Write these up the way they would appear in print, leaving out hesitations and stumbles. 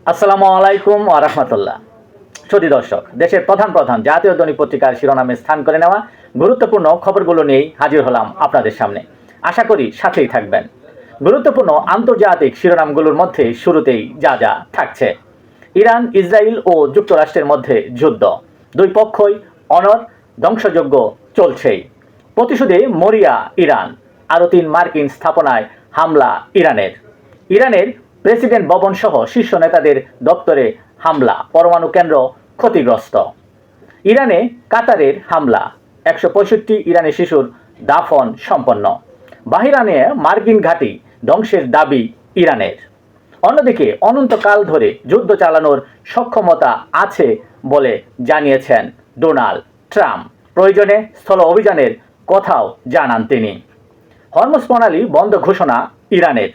আসসালামু আলাইকুম ওয়া রাহমাতুল্লাহ। সুধী দর্শক, দেশের প্রধান প্রধান জাতীয় দৈনিক পত্রিকার শিরোনামে স্থান করে নেওয়া গুরুত্বপূর্ণ খবরগুলো নিয়েই হাজির হলাম আপনাদের সামনে। আশা করি সাথেই থাকবেন। গুরুত্বপূর্ণ আন্তর্জাতিক শিরোনামগুলোর মধ্যে শুরুতেই যা যা থাকছে: ইরান, ইসরায়েল ও যুক্তরাষ্ট্রের মধ্যে যুদ্ধ, দুই পক্ষই অনড়, ধ্বংসযজ্ঞ চলছেই। প্রতিশোধে মরিয়া ইরান, আরও 3 মার্কিন স্থাপনায় হামলা ইরানের। ইরানের প্রেসিডেন্ট ভবন সহ শীর্ষ নেতাদের দপ্তরে হামলা, পরমাণু কেন্দ্র ক্ষতিগ্রস্ত। ইরানে কাতারের হামলা, 165 ইরানি শিশুর দাফন সম্পন্ন। বাহরাইনে মার্কিন ঘাঁটি ধ্বংসের দাবি ইরানের। অন্যদিকে অনন্তকাল ধরে যুদ্ধ চালানোর সক্ষমতা আছে বলে জানিয়েছেন ডোনাল্ড ট্রাম্প। প্রয়োজনে স্থল অভিযানের কথাও জানান তিনি। হরমুজ প্রণালী বন্ধ ঘোষণা ইরানের।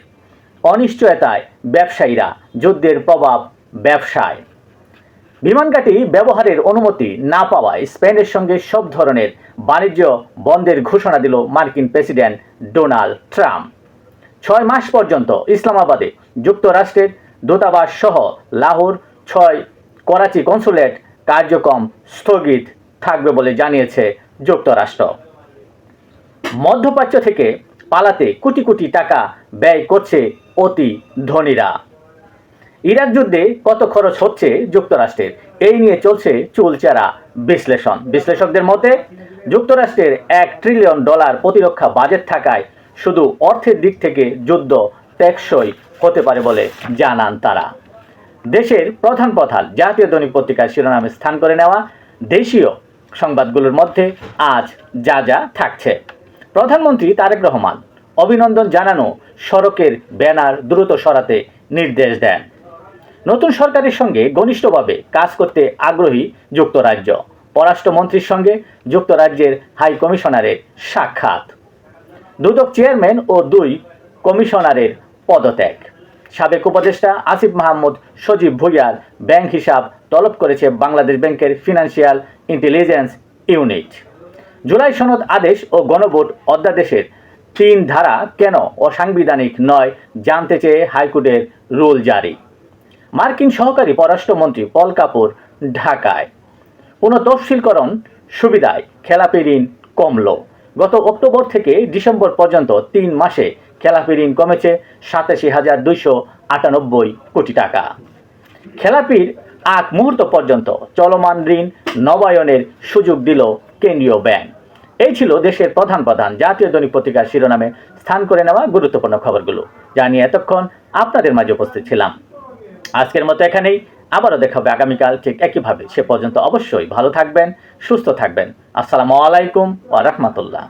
অনিশ্চয়তায় ব্যবসায়ীরা, যুদ্ধের প্রভাব ব্যবসায়। বিমানঘাঁটি ব্যবহারের অনুমতি না পাওয়ায় স্পেনের সঙ্গে সব ধরনের বাণিজ্য বন্ধের ঘোষণা দিল মার্কিন প্রেসিডেন্ট ডোনাল্ড ট্রাম্প। 6 মাস পর্যন্ত ইসলামাবাদে যুক্তরাষ্ট্রের দূতাবাস সহ লাহোর 6 করাচি কনসুলেট কার্যক্রম স্থগিত থাকবে বলে জানিয়েছে যুক্তরাষ্ট্র। মধ্যপ্রাচ্য থেকে পালাতে কোটি কোটি টাকা ব্যয় করছে অতি ধনীরা। ইরাক যুদ্ধে কত খরচ হচ্ছে যুক্তরাষ্ট্রের, এই নিয়ে চলছে চুলচেরা বিশ্লেষণ। বিশ্লেষকদের মতে যুক্তরাষ্ট্রের $1 ট্রিলিয়ন প্রতিরক্ষা বাজেট থাকায় শুধু অর্থের দিক থেকে যুদ্ধ টেকসই হতে পারে বলে জানান তারা। দেশের প্রধান প্রধান জাতীয় দৈনিক পত্রিকার শিরোনামে স্থান করে নেওয়া দেশীয় সংবাদগুলোর মধ্যে আজ যা যা থাকছে: প্রধানমন্ত্রী তারেক রহমান অভিনন্দন জানানো সড়কের ব্যানার দ্রুত সরাতে নির্দেশ দেন। নতুন সরকারের সঙ্গে ঘনিষ্ঠভাবে কাজ করতে আগ্রহী যুক্তরাজ্য। পররাষ্ট্রমন্ত্রীর সঙ্গে যুক্তরাজ্যের হাই কমিশনারের সাক্ষাৎ। দুদক চেয়ারম্যান ও 2 কমিশনারের পদত্যাগ। সাবেক উপদেষ্টা আসিফ মাহমুদ সজীব ভুইয়ার ব্যাংক হিসাব তলব করেছে বাংলাদেশ ব্যাংকের ফিনান্সিয়াল ইন্টেলিজেন্স ইউনিট। জুলাই সনদ আদেশ ও গণভোট অধ্যাদেশের 3 ধারা কেন অসাংবিধানিক নয় জানতে চেয়ে হাইকোর্টের রুল জারি। মার্কিন সহকারী পররাষ্ট্রমন্ত্রী পল কাপুর ঢাকায়। পুনঃতফসিলকরণ সুবিধায় খেলাপি ঋণ কমল। গত অক্টোবর থেকে ডিসেম্বর পর্যন্ত 3 মাসে খেলাপি ঋণ কমেছে 87,298 কোটি টাকা। খেলাপির আগ মুহূর্ত পর্যন্ত চলমান ঋণ নবায়নের সুযোগ দিল কেন্দ্রীয় ব্যাংক। এই ছিল দেশের প্রধান প্রধান জাতীয় দৈনিক পত্রিকার শিরোনামে স্থান করে নেওয়া গুরুত্বপূর্ণ খবরগুলো, যা নিয়ে এতক্ষণ আপনাদের মাঝে উপস্থিত ছিলাম। আজকের মতো এখানেই, আবারও দেখা হবে আগামীকাল ঠিক একইভাবে। সে পর্যন্ত অবশ্যই ভালো থাকবেন, সুস্থ থাকবেন। আসসালামু আলাইকুম ওয়া রাহমাতুল্লাহ।